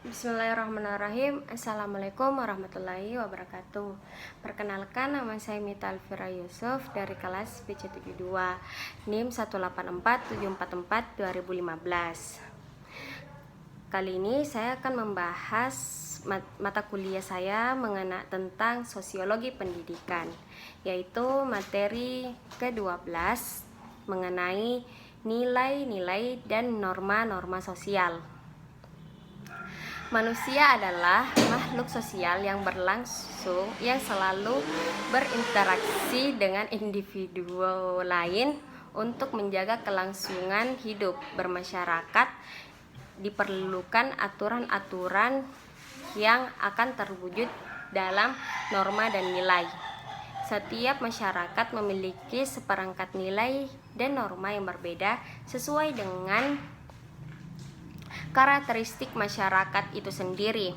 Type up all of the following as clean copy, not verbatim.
Bismillahirrahmanirrahim. Assalamualaikum warahmatullahi wabarakatuh. Perkenalkan, nama saya Mita Alfira Yusuf dari kelas BC72 NIM 1847744 2015. Kali ini saya akan membahas mata kuliah saya mengenai tentang sosiologi pendidikan, yaitu materi ke-12 mengenai nilai-nilai dan norma-norma sosial. Manusia adalah makhluk sosial yang berlangsung, yang selalu berinteraksi dengan individu lain untuk menjaga kelangsungan hidup bermasyarakat. Diperlukan aturan-aturan yang akan terwujud dalam norma dan nilai. Setiap masyarakat memiliki seperangkat nilai dan norma yang berbeda sesuai dengan karakteristik masyarakat itu sendiri.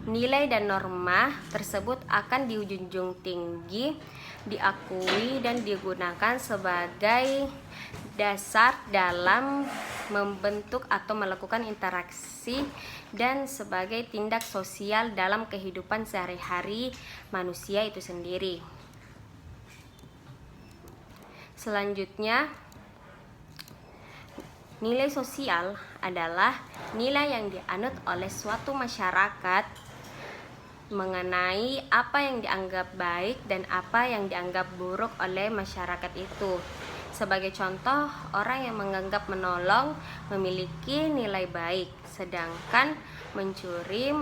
Nilai dan norma tersebut akan dijunjung tinggi, diakui dan digunakan sebagai dasar dalam membentuk atau melakukan interaksi dan sebagai tindak sosial dalam kehidupan sehari-hari manusia itu sendiri. Selanjutnya, nilai sosial adalah nilai yang dianut oleh suatu masyarakat mengenai apa yang dianggap baik dan apa yang dianggap buruk oleh masyarakat itu. Sebagai contoh, orang yang menganggap menolong memiliki nilai baik, sedangkan mencuri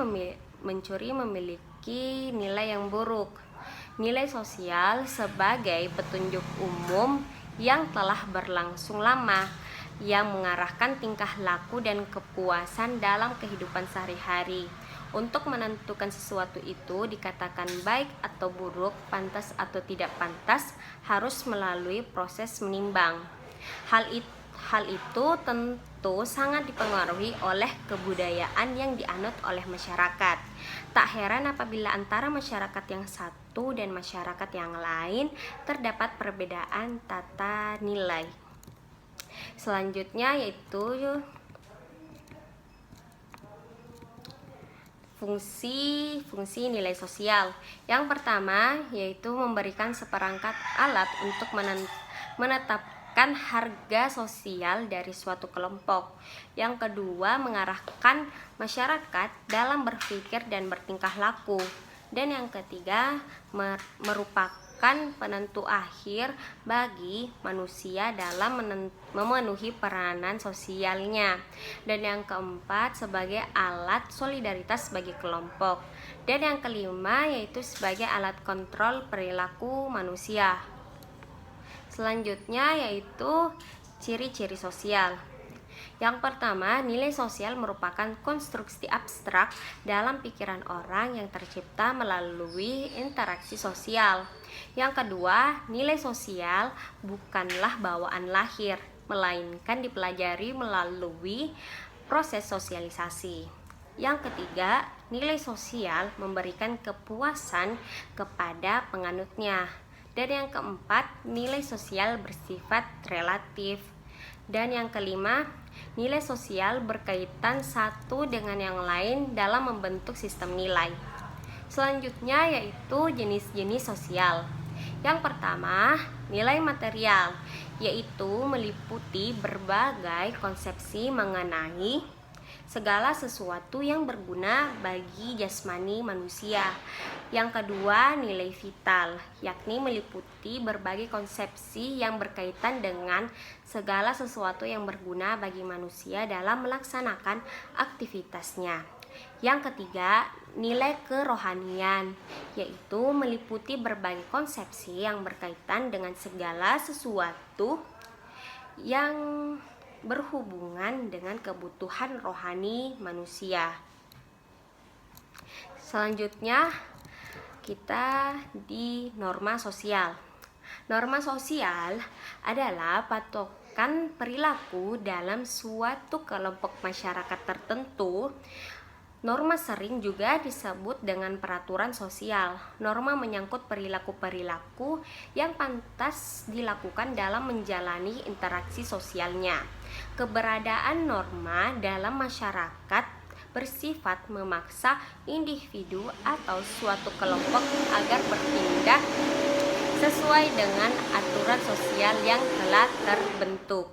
memiliki nilai yang buruk. Nilai sosial sebagai petunjuk umum yang telah berlangsung lama, yang mengarahkan tingkah laku dan kepuasan dalam kehidupan sehari-hari. Untuk menentukan sesuatu itu dikatakan baik atau buruk, pantas atau tidak pantas, harus melalui proses menimbang. Hal itu tentu sangat dipengaruhi oleh kebudayaan yang dianut oleh masyarakat. Tak heran apabila antara masyarakat yang satu dan masyarakat yang lain terdapat perbedaan tata nilai. Selanjutnya yaitu fungsi nilai sosial. Yang pertama yaitu memberikan seperangkat alat untuk menetapkan harga sosial dari suatu kelompok. Yang kedua, mengarahkan masyarakat dalam berpikir dan bertingkah laku. Dan yang ketiga, merupakan penentu akhir bagi manusia dalam memenuhi peranan sosialnya. Dan yang keempat, sebagai alat solidaritas bagi kelompok. Dan yang kelima yaitu sebagai alat kontrol perilaku manusia. Selanjutnya yaitu ciri-ciri sosial. Yang pertama, nilai sosial merupakan konstruksi abstrak dalam pikiran orang yang tercipta melalui interaksi sosial. Yang kedua, nilai sosial bukanlah bawaan lahir, melainkan dipelajari melalui proses sosialisasi. Yang ketiga, nilai sosial memberikan kepuasan kepada penganutnya. Dan yang keempat, nilai sosial bersifat relatif. Dan yang kelima, nilai sosial berkaitan satu dengan yang lain dalam membentuk sistem nilai. Selanjutnya yaitu jenis-jenis sosial. Yang pertama, nilai material, yaitu meliputi berbagai konsepsi mengenai segala sesuatu yang berguna bagi jasmani manusia. Yang kedua, nilai vital, yakni meliputi berbagai konsepsi yang berkaitan dengan segala sesuatu yang berguna bagi manusia dalam melaksanakan aktivitasnya. Yang ketiga, nilai kerohanian, yaitu meliputi berbagai konsepsi yang berkaitan dengan segala sesuatu yang berhubungan dengan kebutuhan rohani manusia. Selanjutnya kita di norma sosial. Norma sosial adalah patokan perilaku dalam suatu kelompok masyarakat tertentu. Norma sering juga disebut dengan peraturan sosial. Norma menyangkut perilaku-perilaku yang pantas dilakukan dalam menjalani interaksi sosialnya. Keberadaan norma dalam masyarakat bersifat memaksa individu atau suatu kelompok agar bertindak sesuai dengan aturan sosial yang telah terbentuk.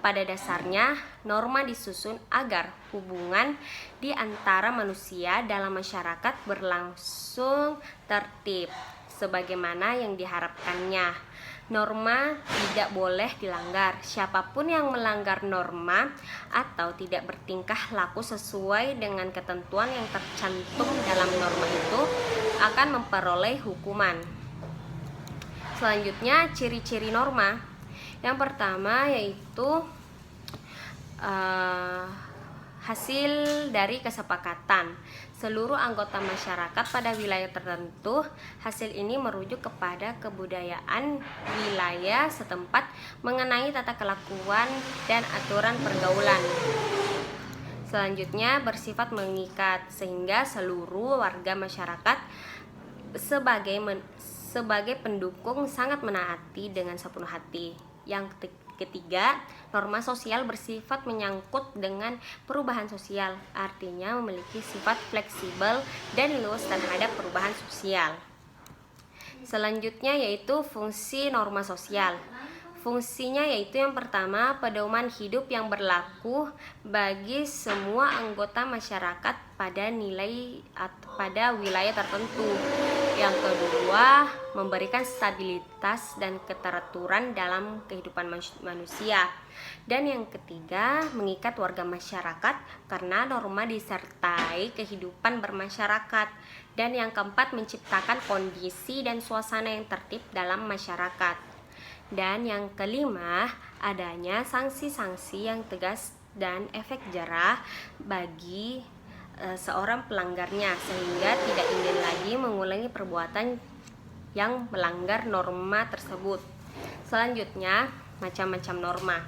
Pada dasarnya, norma disusun agar hubungan di antara manusia dalam masyarakat berlangsung tertib, sebagaimana yang diharapkannya. Norma tidak boleh dilanggar. Siapapun yang melanggar norma atau tidak bertingkah laku sesuai dengan ketentuan yang tercantum dalam norma itu akan memperoleh hukuman. Selanjutnya, ciri-ciri norma. Yang pertama yaitu hasil dari kesepakatan seluruh anggota masyarakat pada wilayah tertentu. Hasil ini merujuk kepada kebudayaan wilayah setempat mengenai tata kelakuan dan aturan pergaulan. Selanjutnya, bersifat mengikat sehingga seluruh warga masyarakat sebagai pendukung sangat menaati dengan sepenuh hati. Yang ketiga, norma sosial bersifat menyangkut dengan perubahan sosial, artinya memiliki sifat fleksibel dan luas terhadap perubahan sosial. Selanjutnya yaitu fungsi norma sosial. Fungsinya yaitu yang pertama, pedoman hidup yang berlaku bagi semua anggota masyarakat pada wilayah tertentu. Yang kedua, memberikan stabilitas dan keteraturan dalam kehidupan manusia. Dan yang ketiga, mengikat warga masyarakat karena norma disertai kehidupan bermasyarakat. Dan yang keempat, menciptakan kondisi dan suasana yang tertib dalam masyarakat. Dan yang kelima, adanya sanksi-sanksi yang tegas dan efek jerah bagi seorang pelanggarnya, sehingga tidak ingin lagi mengulangi perbuatan yang melanggar norma tersebut. Selanjutnya, macam-macam norma.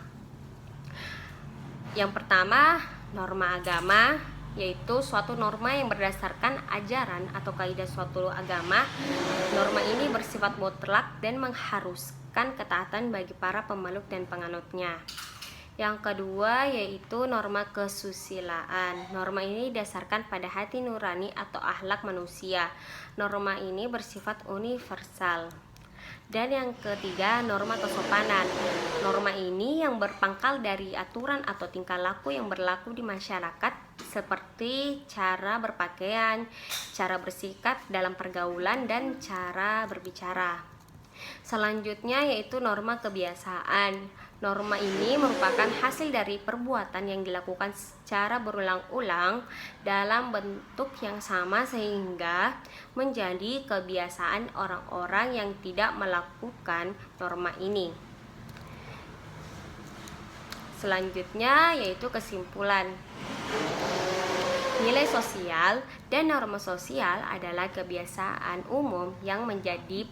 Yang pertama, norma agama, yaitu suatu norma yang berdasarkan ajaran atau kaidah suatu agama. Norma ini bersifat mutlak dan mengharuskan ketaatan bagi para pemeluk dan penganutnya. Yang kedua yaitu norma kesusilaan. Norma ini didasarkan pada hati nurani atau akhlak manusia. Norma ini bersifat universal. Dan yang ketiga, norma kesopanan. Norma ini yang berpangkal dari aturan atau tingkah laku yang berlaku di masyarakat, seperti cara berpakaian, cara bersikap dalam pergaulan, dan cara berbicara. Selanjutnya yaitu norma kebiasaan. Norma ini merupakan hasil dari perbuatan yang dilakukan secara berulang-ulang dalam bentuk yang sama sehingga menjadi kebiasaan orang-orang yang tidak melakukan norma ini. Selanjutnya yaitu kesimpulan. Nilai sosial dan norma sosial adalah kebiasaan umum yang menjadi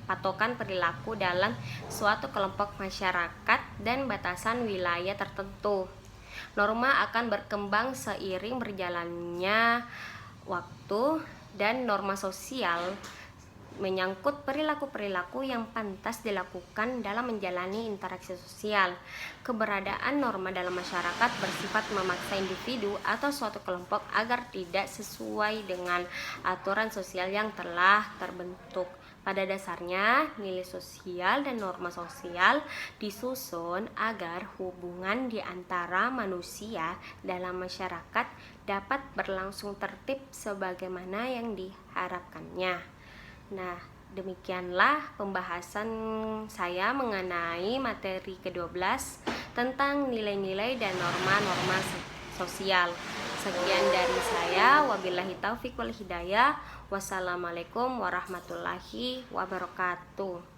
patokan perilaku dalam suatu kelompok masyarakat dan batasan wilayah tertentu. Norma akan berkembang seiring berjalannya waktu, dan norma sosial menyangkut perilaku-perilaku yang pantas dilakukan dalam menjalani interaksi sosial. Keberadaan norma dalam masyarakat bersifat memaksa individu atau suatu kelompok agar tidak sesuai dengan aturan sosial yang telah terbentuk. Pada dasarnya, nilai sosial dan norma sosial disusun agar hubungan di antara manusia dalam masyarakat dapat berlangsung tertib sebagaimana yang diharapkannya. Nah, demikianlah pembahasan saya mengenai materi ke-12 tentang nilai-nilai dan norma-norma sosial. Sekian dari saya, wabillahi taufiq wal hidayah. Wassalamualaikum warahmatullahi wabarakatuh.